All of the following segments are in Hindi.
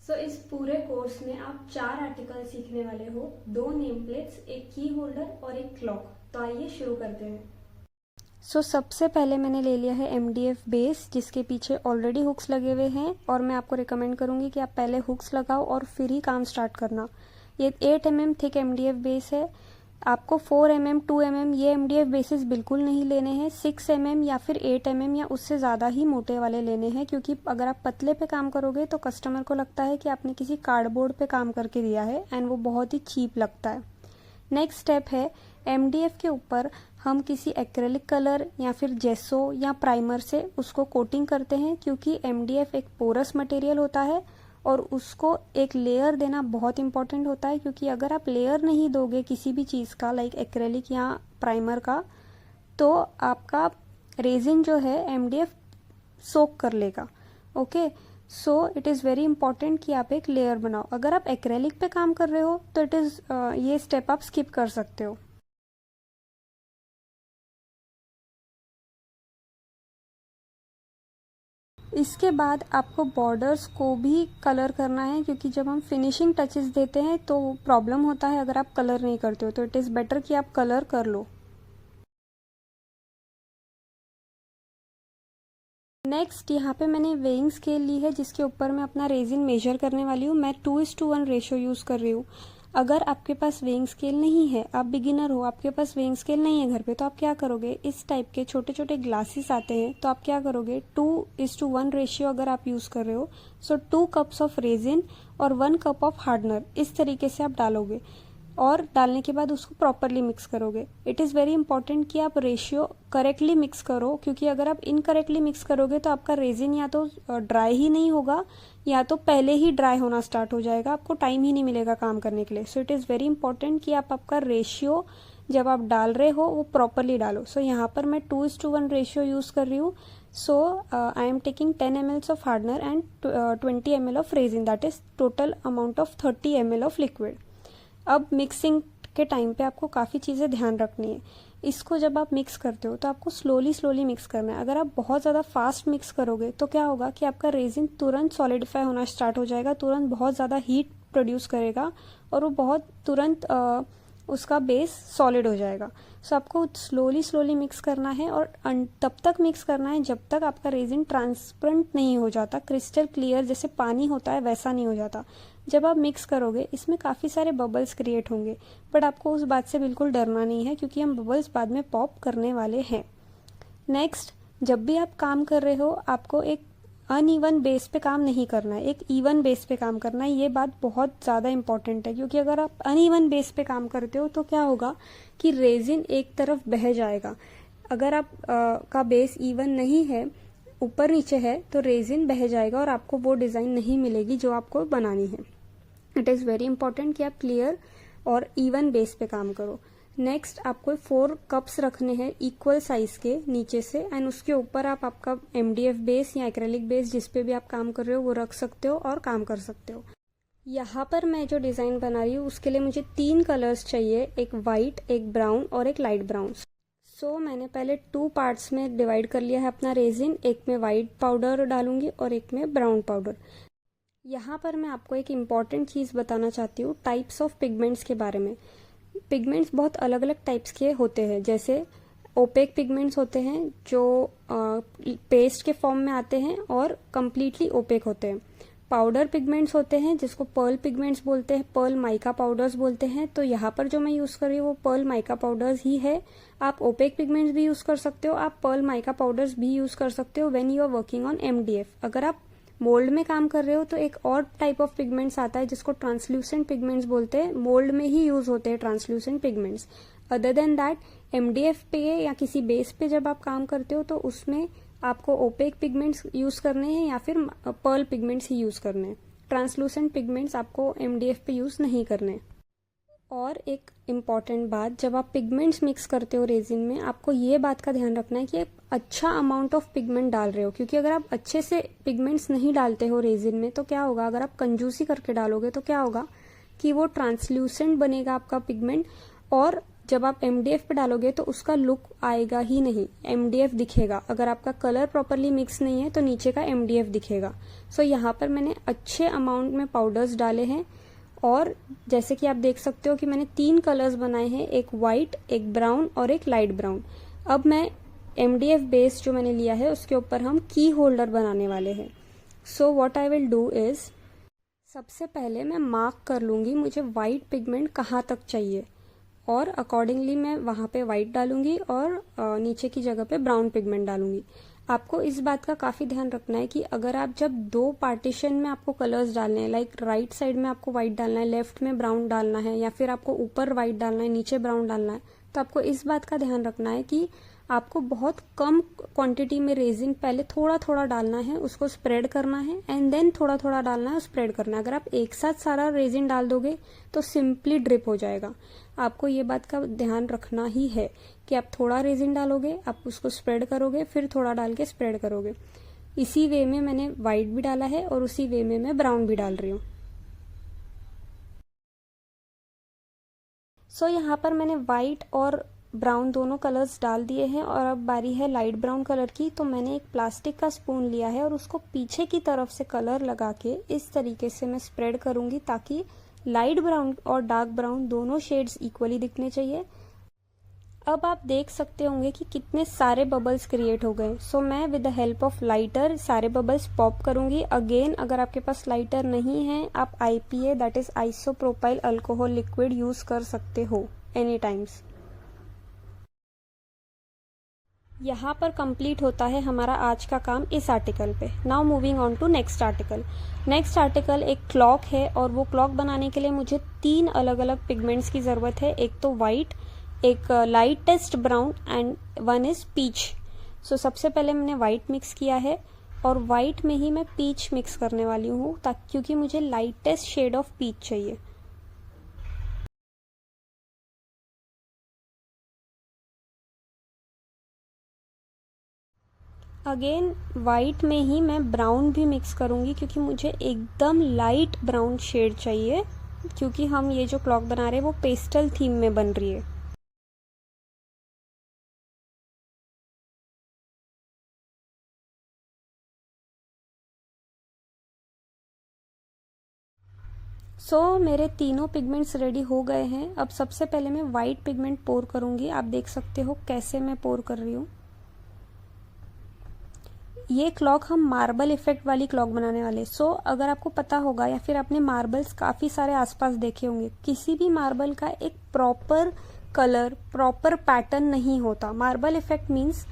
इस पूरे कोर्स में आप 4 आर्टिकल सीखने वाले हो, 2 नेम प्लेट्स, एक की होल्डर और एक क्लॉक। तो आइए शुरू करते हैं। सबसे पहले मैंने ले लिया है MDF बेस, जिसके पीछे ऑलरेडी हुक्स लगे हुए हैं और मैं आपको रिकमेंड करूंगी कि आप पहले हुक्स लगाओ और फिर ही काम स्टार्ट करना। ये 8 mm थिक MDF बेस है। आपको 4 mm 2 mm ये MDF बेसिस बिल्कुल नहीं लेने हैं। 6 mm या फिर 8 mm या उससे ज़्यादा ही मोटे वाले लेने हैं, क्योंकि अगर आप पतले पे काम करोगे तो कस्टमर को लगता है कि आपने किसी कार्डबोर्ड पे काम करके दिया है एंड वो बहुत ही चीप लगता है। नेक्स्ट स्टेप है, MDF के ऊपर हम किसी एक्रेलिक कलर या फिर जेसो या प्राइमर से उसको कोटिंग करते हैं, क्योंकि MDF एक पोरस मटेरियल होता है और उसको एक लेयर देना बहुत इंपॉर्टेंट होता है। क्योंकि अगर आप लेयर नहीं दोगे किसी भी चीज़ का, लाइक एक्रेलिक या प्राइमर का, तो आपका रेजिन जो है MDF सोक कर लेगा। Okay, so it is very important कि आप एक लेयर बनाओ। अगर आप एक्रेलिक पे काम कर रहे हो तो ये स्टेप आप स्किप कर सकते हो। इसके बाद आपको बॉर्डर्स को भी कलर करना है, क्योंकि जब हम फिनिशिंग टचेस देते हैं तो प्रॉब्लम होता है अगर आप कलर नहीं करते हो। तो इट इज़ बेटर कि आप कलर कर लो। नेक्स्ट यहाँ पे मैंने वेइंग स्केल ली है, जिसके ऊपर मैं अपना रेजिन मेजर करने वाली हूँ। मैं 2:1 रेशियो यूज़ कर रही हूँ। अगर आपके पास वेइंग स्केल नहीं है, आप बिगिनर हो, आपके पास वेइंग स्केल नहीं है घर पे, तो आप क्या करोगे, इस टाइप के छोटे छोटे ग्लासेस आते हैं, तो आप क्या करोगे, 2:1 रेशियो अगर आप यूज़ कर रहे हो, 2 कप्स ऑफ रेजिन और 1 कप ऑफ हार्डनर, इस तरीके से आप डालोगे और डालने के बाद उसको प्रॉपरली मिक्स करोगे। इट इज़ वेरी इंपॉर्टेंट कि आप रेशियो करेक्टली मिक्स करो, क्योंकि अगर आप इनकरेक्टली मिक्स करोगे तो आपका रेजिन या तो ड्राई ही नहीं होगा या तो पहले ही ड्राई होना स्टार्ट हो जाएगा, आपको टाइम ही नहीं मिलेगा काम करने के लिए। So it is very important कि आप आपका रेशियो जब आप डाल रहे हो वो प्रॉपरली डालो। सो यहाँ पर मैं 2:1 रेशियो यूज़ कर रही हूँ। So I am taking 10 ml of hardener and 20 ml of resin, that is total amount of 30 ml of liquid. अब मिक्सिंग के टाइम पे आपको काफ़ी चीज़ें ध्यान रखनी है। इसको जब आप मिक्स करते हो तो आपको स्लोली स्लोली मिक्स करना है। अगर आप बहुत ज़्यादा फास्ट मिक्स करोगे तो क्या होगा कि आपका रेजिन तुरंत सॉलिडिफाई होना स्टार्ट हो जाएगा, तुरंत बहुत ज़्यादा हीट प्रोड्यूस करेगा और वो बहुत तुरंत उसका बेस सॉलिड हो जाएगा। सो आपको स्लोली स्लोली मिक्स करना है और तब तक मिक्स करना है जब तक आपका रेजिन ट्रांसपेरेंट नहीं हो जाता, क्रिस्टल क्लियर जैसे पानी होता है वैसा नहीं हो जाता। जब आप मिक्स करोगे इसमें काफ़ी सारे बबल्स क्रिएट होंगे, बट आपको उस बात से बिल्कुल डरना नहीं है, क्योंकि हम बबल्स बाद में पॉप करने वाले हैं। नेक्स्ट, जब भी आप काम कर रहे हो आपको एक अनइवन बेस पे काम नहीं करना है, एक इवन बेस पे काम करना है। ये बात बहुत ज़्यादा इंपॉर्टेंट है, क्योंकि अगर आप अनइवन बेस पे काम करते हो तो क्या होगा कि रेजिन एक तरफ बह जाएगा। अगर आप का बेस इवन नहीं है, ऊपर नीचे है, तो रेजिन बह जाएगा और आपको वो डिज़ाइन नहीं मिलेगी जो आपको बनानी है। इट इज़ वेरी इंपॉर्टेंट कि आप क्लियर और इवन बेस पे काम करो। नेक्स्ट, आपको 4 कप्स रखने हैं इक्वल साइज के नीचे से, एंड उसके ऊपर आप आपका MDF बेस या एक्रेलिक बेस जिस पे भी आप काम कर रहे हो वो रख सकते हो और काम कर सकते हो। यहाँ पर मैं जो डिज़ाइन बना रही हूँ उसके लिए मुझे 3 कलर्स चाहिए, एक वाइट, एक ब्राउन और एक लाइट ब्राउन। सो मैंने पहले 2 पार्ट्स में डिवाइड कर लिया है अपना रेजिन। एक में वाइट पाउडर डालूंगी और एक में ब्राउन पाउडर। यहाँ पर मैं आपको एक इम्पॉर्टेंट चीज़ बताना चाहती हूँ टाइप्स ऑफ पिगमेंट्स के बारे में। पिगमेंट्स बहुत अलग अलग टाइप्स के होते हैं, जैसे ओपेक पिगमेंट्स होते हैं जो पेस्ट के फॉर्म में आते हैं और कम्प्लीटली ओपेक होते हैं। पाउडर पिगमेंट्स होते हैं जिसको पर्ल पिगमेंट्स बोलते हैं, पर्ल माइका पाउडर्स बोलते हैं। तो यहाँ पर जो मैं यूज़ कर रही हूँ वो पर्ल माइका पाउडर्स ही है। आप ओपेक पिगमेंट्स भी यूज़ कर सकते हो, आप पर्ल माइका पाउडर्स भी यूज़ कर सकते हो when you are working on MDF। अगर आप मोल्ड में काम कर रहे हो तो एक और टाइप ऑफ पिगमेंट्स आता है जिसको ट्रांसल्यूसेंट पिगमेंट्स बोलते हैं। मोल्ड में ही यूज होते हैं translucent pigments. Other than that, MDF पे या किसी बेस पे जब आप काम करते हो तो उसमें आपको ओपेक पिगमेंट्स यूज करने हैं या फिर पर्ल पिगमेंट्स ही यूज करने हैं। ट्रांसल्यूसेंट पिगमेंट्स आपको MDF पे यूज नहीं करने। और एक इम्पॉर्टेंट बात, जब आप पिगमेंट्स मिक्स करते हो रेजिन में, आपको ये बात का ध्यान रखना है कि आप अच्छा अमाउंट ऑफ पिगमेंट डाल रहे हो, क्योंकि अगर आप अच्छे से पिगमेंट्स नहीं डालते हो रेजिन में तो क्या होगा, अगर आप कंजूसी करके डालोगे तो क्या होगा कि वो ट्रांसल्यूसेंट बनेगा आपका पिगमेंट और जब आप MDF पे डालोगे तो उसका लुक आएगा ही नहीं, MDF दिखेगा। अगर आपका कलर प्रॉपरली मिक्स नहीं है तो नीचे का MDF दिखेगा। सो यहाँ पर मैंने अच्छे अमाउंट में पाउडर्स डाले हैं और जैसे कि आप देख सकते हो कि मैंने 3 कलर्स बनाए हैं, एक वाइट, एक ब्राउन और एक लाइट ब्राउन। अब मैं MDF बेस जो मैंने लिया है उसके ऊपर हम की होल्डर बनाने वाले हैं। So what I will do is, सबसे पहले मैं मार्क कर लूँगी मुझे वाइट पिगमेंट कहाँ तक चाहिए और अकॉर्डिंगली मैं वहाँ पे वाइट डालूंगी और नीचे की जगह पे ब्राउन पिगमेंट डालूंगी। आपको इस बात का काफ़ी ध्यान रखना है कि अगर आप जब 2 पार्टीशन में आपको कलर्स डालने हैं, लाइक राइट साइड में आपको वाइट डालना है, लेफ्ट में ब्राउन डालना है, या फिर आपको ऊपर वाइट डालना है, नीचे ब्राउन डालना है, तो आपको इस बात का ध्यान रखना है कि आपको बहुत कम क्वांटिटी में रेजिन पहले थोड़ा थोड़ा डालना है, उसको स्प्रेड करना है एंड देन थोड़ा थोड़ा डालना है, स्प्रेड करना है। अगर आप एक साथ सारा रेजिन डाल दोगे तो सिंपली ड्रिप हो जाएगा। आपको ये बात का ध्यान रखना ही है कि आप थोड़ा रेजिन डालोगे, आप उसको स्प्रेड करोगे, फिर थोड़ा डाल के स्प्रेड करोगे। इसी वे में मैंने वाइट भी डाला है और उसी वे में मैं ब्राउन भी डाल रही हूँ। सो यहाँ पर मैंने वाइट और ब्राउन दोनों कलर्स डाल दिए हैं और अब बारी है लाइट ब्राउन कलर की। तो मैंने एक प्लास्टिक का स्पून लिया है और उसको पीछे की तरफ से कलर लगा के इस तरीके से मैं स्प्रेड करूंगी ताकि लाइट ब्राउन और डार्क ब्राउन दोनों शेड्स इक्वली दिखने चाहिए। अब आप देख सकते होंगे कि कितने सारे बबल्स क्रिएट हो गए। सो मैं with the help of lighter सारे बबल्स पॉप करूंगी। अगेन अगर आपके पास लाइटर नहीं है आप IPA that is isopropyl alcohol liquid use कर सकते हो एनी टाइम्स। यहाँ पर कंप्लीट होता है हमारा आज का काम इस आर्टिकल पे। Now moving on to next article. Next article एक क्लॉक है और वो क्लॉक बनाने के लिए मुझे 3 अलग अलग पिगमेंट्स की ज़रूरत है। एक तो वाइट, एक lightest brown and one is peach. So सबसे पहले मैंने वाइट मिक्स किया है और वाइट में ही मैं पीच मिक्स करने वाली हूँ क्योंकि मुझे लाइटेस्ट शेड ऑफ पीच चाहिए। अगेन वाइट में ही मैं ब्राउन भी मिक्स करूंगी क्योंकि मुझे एकदम लाइट ब्राउन शेड चाहिए, क्योंकि हम ये जो क्लॉक बना रहे हैं वो पेस्टल थीम में बन रही है। मेरे तीनों पिगमेंट्स रेडी हो गए हैं। अब सबसे पहले मैं वाइट पिगमेंट पोर करूंगी। आप देख सकते हो कैसे मैं पोर कर रही हूँ। ये क्लॉक हम मार्बल इफेक्ट वाली क्लॉक बनाने वाले। अगर आपको पता होगा या फिर आपने मार्बल्स काफी सारे आसपास देखे होंगे, किसी भी मार्बल का एक प्रॉपर कलर, प्रॉपर पैटर्न नहीं होता। मार्बल इफेक्ट मीन्स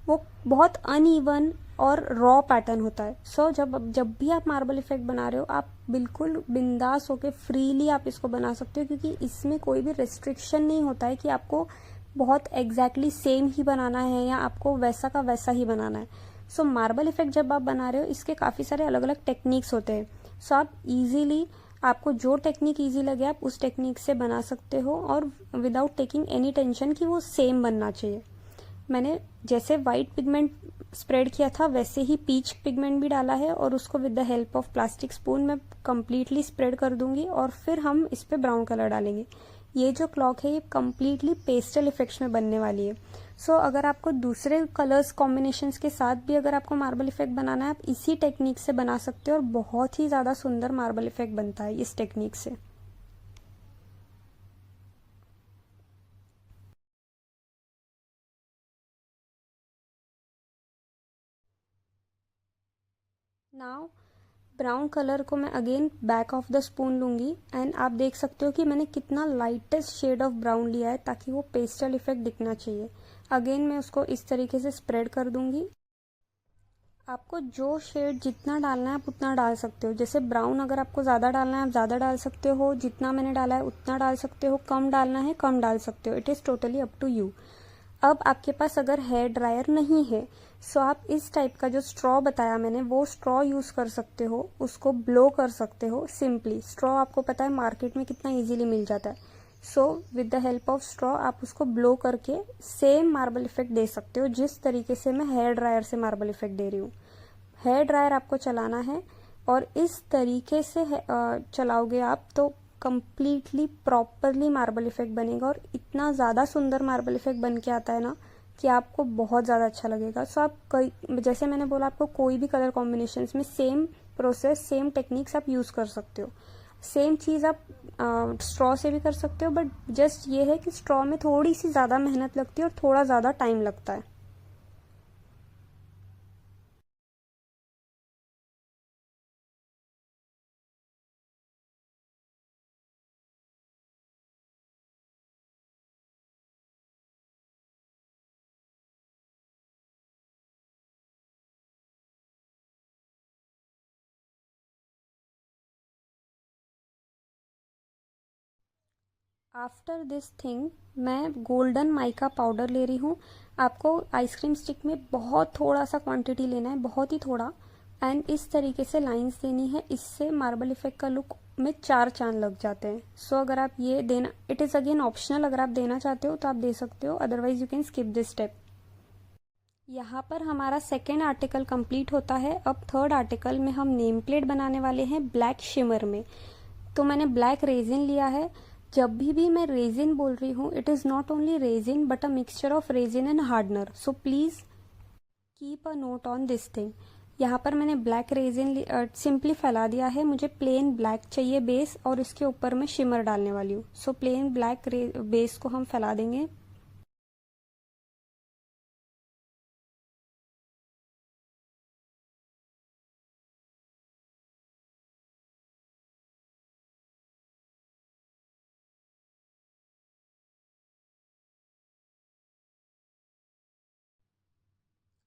वो बहुत अनइवन और रॉ पैटर्न होता है। जब भी आप मार्बल इफेक्ट बना रहे हो आप बिल्कुल बिंदास होके फ्रीली आप इसको बना सकते हो, क्योंकि इसमें कोई भी रिस्ट्रिक्शन नहीं होता है कि आपको बहुत एग्जैक्टली सेम ही बनाना है या आपको वैसा का वैसा ही बनाना है। मार्बल इफेक्ट जब आप बना रहे हो इसके काफ़ी सारे अलग अलग टेक्निक्स होते हैं। आप इजीली, आपको जो टेक्निक इजी लगे आप उस टेक्निक से बना सकते हो और विदाउट टेकिंग एनी टेंशन कि वो सेम बनना चाहिए। मैंने जैसे वाइट पिगमेंट स्प्रेड किया था वैसे ही पीच पिगमेंट भी डाला है और उसको with the help of plastic spoon मैं कम्प्लीटली स्प्रेड कर दूंगी और फिर हम इस पे ब्राउन कलर डालेंगे। ये जो क्लॉक है ये कम्प्लीटली पेस्टल इफेक्ट्स में बनने वाली है। अगर आपको दूसरे कलर्स कॉम्बिनेशंस के साथ भी अगर आपको मार्बल इफेक्ट बनाना है आप इसी टेक्निक से बना सकते हो और बहुत ही ज़्यादा सुंदर मार्बल इफेक्ट बनता है इस टेक्निक से। नाउ ब्राउन कलर को मैं again back of the spoon लूंगी एंड आप देख सकते हो कि मैंने कितना लाइटेस्ट शेड ऑफ ब्राउन लिया है ताकि वो पेस्टल इफेक्ट दिखना चाहिए। अगेन मैं उसको इस तरीके से स्प्रेड कर दूंगी। आपको जो शेड जितना डालना है आप उतना डाल सकते हो। जैसे ब्राउन अगर आपको ज़्यादा डालना है आप ज़्यादा डाल सकते हो, जितना मैंने डाला है उतना डाल सकते हो, कम डालना है कम डाल सकते हो। It is totally up to you. अब आपके पास अगर हेयर ड्रायर नहीं है आप इस टाइप का जो स्ट्रॉ बताया मैंने वो स्ट्रॉ यूज़ कर सकते हो, उसको ब्लो कर सकते हो सिंपली। स्ट्रॉ आपको पता है मार्केट में कितना ईजिली मिल जाता है। With the help of straw आप उसको ब्लो करके सेम मार्बल इफेक्ट दे सकते हो जिस तरीके से मैं हेयर ड्रायर से मार्बल इफेक्ट दे रही हूँ। हेयर ड्रायर आपको चलाना है और इस तरीके से चलाओगे आप तो कम्प्लीटली प्रॉपरली मार्बल इफेक्ट बनेगा और इतना ज़्यादा सुंदर मार्बल इफेक्ट बन के आता है ना कि आपको बहुत ज़्यादा अच्छा लगेगा। सो आप कई, जैसे मैंने बोला, आपको कोई भी कलर कॉम्बिनेशन में सेम प्रोसेस, सेम टेक्निक्स आप यूज़ कर सकते हो। सेम चीज़ आप स्ट्रॉ से भी कर सकते हो, बट जस्ट ये है कि स्ट्रॉ में थोड़ी सी ज़्यादा मेहनत लगती है और थोड़ा ज़्यादा टाइम लगता है। आफ्टर दिस थिंग मैं गोल्डन माइका पाउडर ले रही हूँ। आपको आइसक्रीम स्टिक में बहुत थोड़ा सा क्वांटिटी लेना है, बहुत ही थोड़ा, एंड इस तरीके से लाइंस देनी है। इससे मार्बल इफेक्ट का लुक में 4 चांद लग जाते हैं। सो अगर आप ये देना, इट इज़ अगेन ऑप्शनल, अगर आप देना चाहते हो तो आप दे सकते हो, otherwise you can skip this step. यहाँ पर हमारा सेकेंड आर्टिकल कंप्लीट होता है। अब थर्ड आर्टिकल में हम नेम प्लेट बनाने वाले हैं ब्लैक शिमर में। तो मैंने ब्लैक रेजिन लिया है। जब भी मैं रेजिन बोल रही हूँ, it is not only resin but a mixture of resin and hardener, so please keep a note on this thing. यहाँ पर मैंने ब्लैक रेजिन सिंपली फैला दिया है। मुझे प्लेन ब्लैक चाहिए बेस, और इसके ऊपर मैं शिमर डालने वाली हूँ। सो प्लेन ब्लैक बेस को हम फैला देंगे।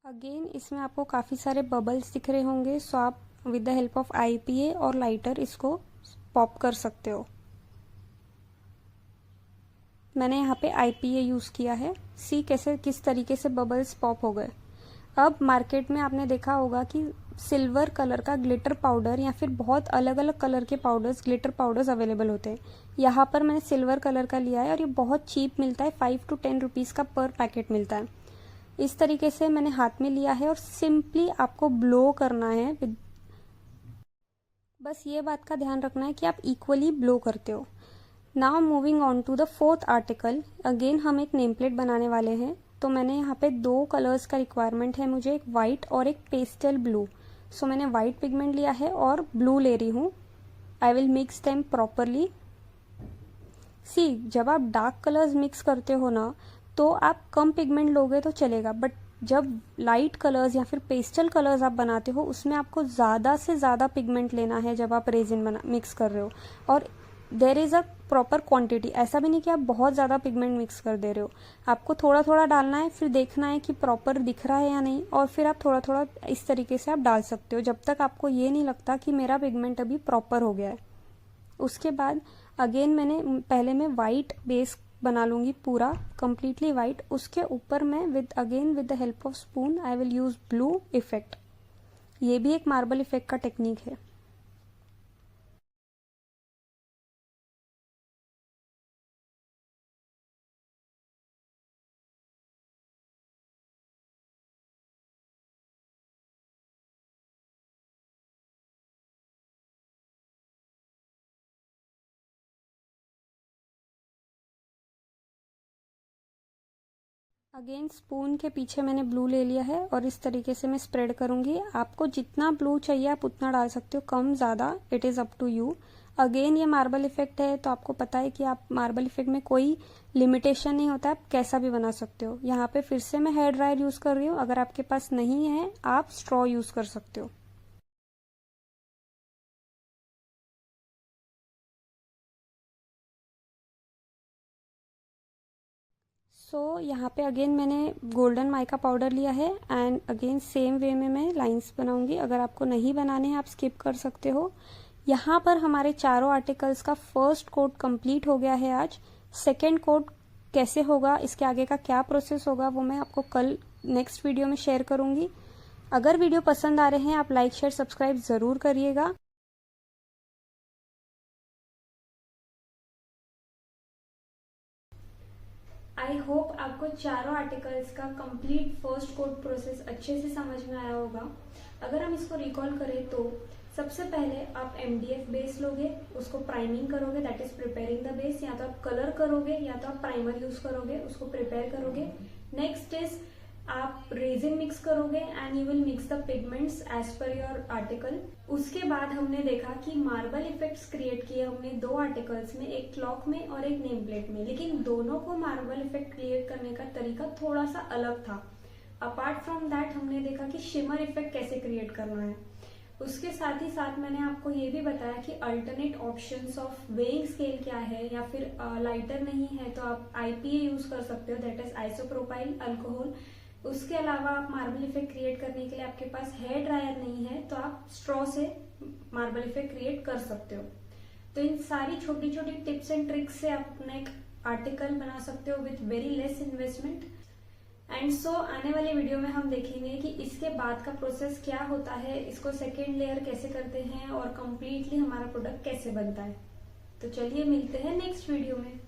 अगेन इसमें आपको काफ़ी सारे बबल्स दिख रहे होंगे, सो आप with the help of IPA और लाइटर इसको पॉप कर सकते हो। मैंने यहाँ पे आईपीए यूज़ किया है। सी कैसे, किस तरीके से बबल्स पॉप हो गए। अब मार्केट में आपने देखा होगा कि सिल्वर कलर का ग्लिटर पाउडर या फिर बहुत अलग अलग कलर के पाउडर्स, ग्लिटर पाउडर्स अवेलेबल होते हैं। यहाँ पर मैंने सिल्वर कलर का लिया है और ये बहुत चीप मिलता है, 5 to 10 रुपीज़ का पर पैकेट मिलता है। इस तरीके से मैंने हाथ में लिया है और सिंपली आपको ब्लो करना है। बस ये बात का ध्यान रखना है कि आप इक्वली ब्लो करते हो। Now moving on to the fourth article. Again हम एक नेम प्लेट बनाने वाले हैं। तो मैंने यहाँ पे 2 कलर्स का रिक्वायरमेंट है मुझे, एक वाइट और एक पेस्टल ब्लू। सो मैंने वाइट पिगमेंट लिया है और ब्लू ले रही हूँ। I will mix them properly. See, जब आप डार्क कलर्स मिक्स करते हो ना, तो आप कम पिगमेंट लोगे तो चलेगा, बट जब लाइट कलर्स या फिर पेस्टल कलर्स आप बनाते हो, उसमें आपको ज़्यादा से ज़्यादा पिगमेंट लेना है जब आप रेजिन मिक्स कर रहे हो। और there is a proper quantity, ऐसा भी नहीं कि आप बहुत ज़्यादा पिगमेंट मिक्स कर दे रहे हो। आपको थोड़ा थोड़ा डालना है, फिर देखना है कि प्रॉपर दिख रहा है या नहीं, और फिर आप थोड़ा थोड़ा इस तरीके से आप डाल सकते हो जब तक आपको ये नहीं लगता कि मेरा पिगमेंट अभी प्रॉपर हो गया है। उसके बाद अगेन मैंने पहले मैं वाइट बेस बना लूँगी पूरा कम्प्लीटली वाइट। उसके ऊपर मैं with the help of spoon I will use blue effect. ये भी एक मार्बल इफेक्ट का टेक्निक है। अगेन स्पून के पीछे मैंने ब्लू ले लिया है और इस तरीके से मैं स्प्रेड करूंगी। आपको जितना ब्लू चाहिए आप उतना डाल सकते हो, कम ज़्यादा it is up to you. Again ये मार्बल इफेक्ट है तो आपको पता है कि आप मार्बल इफेक्ट में कोई लिमिटेशन नहीं होता, आप कैसा भी बना सकते हो। यहाँ पे फिर से मैं हेयर ड्रायर यूज़ कर रही हूँ, अगर आपके पास नहीं है आप स्ट्रॉ यूज़ कर सकते हो। यहाँ पे अगेन मैंने गोल्डन माइका पाउडर लिया है एंड अगेन सेम वे में मैं लाइंस बनाऊंगी। अगर आपको नहीं बनाने हैं आप स्किप कर सकते हो। यहाँ पर हमारे चारों आर्टिकल्स का फर्स्ट कोट कंप्लीट हो गया है आज। सेकेंड कोट कैसे होगा, इसके आगे का क्या प्रोसेस होगा, वो मैं आपको कल नेक्स्ट वीडियो में शेयर करूंगी। अगर वीडियो पसंद आ रहे हैं आप लाइक शेयर सब्सक्राइब ज़रूर करिएगा। आई होप आपको चारों आर्टिकल्स का कंप्लीट फर्स्ट कोट प्रोसेस अच्छे से समझ में आया होगा। अगर हम इसको रिकॉल करें तो सबसे पहले आप MDF बेस लोगे, उसको प्राइमिंग करोगे, that is preparing the base. या तो आप कलर करोगे या तो आप प्राइमर यूज करोगे, उसको प्रिपेयर करोगे। नेक्स्ट इज आप रेजिन मिक्स करोगे and you will mix the pigments as per your article. उसके बाद हमने देखा कि मार्बल इफेक्ट्स क्रिएट किए हमने 2 आर्टिकल्स में, एक क्लॉक में और एक नेम प्लेट में, लेकिन दोनों को मार्बल इफेक्ट क्रिएट करने का तरीका थोड़ा सा अलग था। अपार्ट फ्रॉम दैट हमने देखा कि शिमर इफेक्ट कैसे क्रिएट करना है। उसके साथ ही साथ मैंने आपको ये भी बताया कि alternate options of weighing scale क्या है, या फिर लाइटर नहीं है तो आप IPA यूज कर सकते हो, दैट इज आइसोप्रोपाइल अल्कोहल। उसके अलावा आप मार्बल इफेक्ट क्रिएट करने के लिए आपके पास हेयर ड्रायर नहीं है तो आप स्ट्रॉ से मार्बल इफेक्ट क्रिएट कर सकते हो। तो इन सारी छोटी छोटी टिप्स एंड ट्रिक्स से आप अपना एक आर्टिकल बना सकते हो with very less investment. And so आने वाले वीडियो में हम देखेंगे कि इसके बाद का प्रोसेस क्या होता है, इसको सेकेंड लेयर कैसे करते हैं और कंप्लीटली हमारा प्रोडक्ट कैसे बनता है। तो चलिए मिलते हैं नेक्स्ट वीडियो में।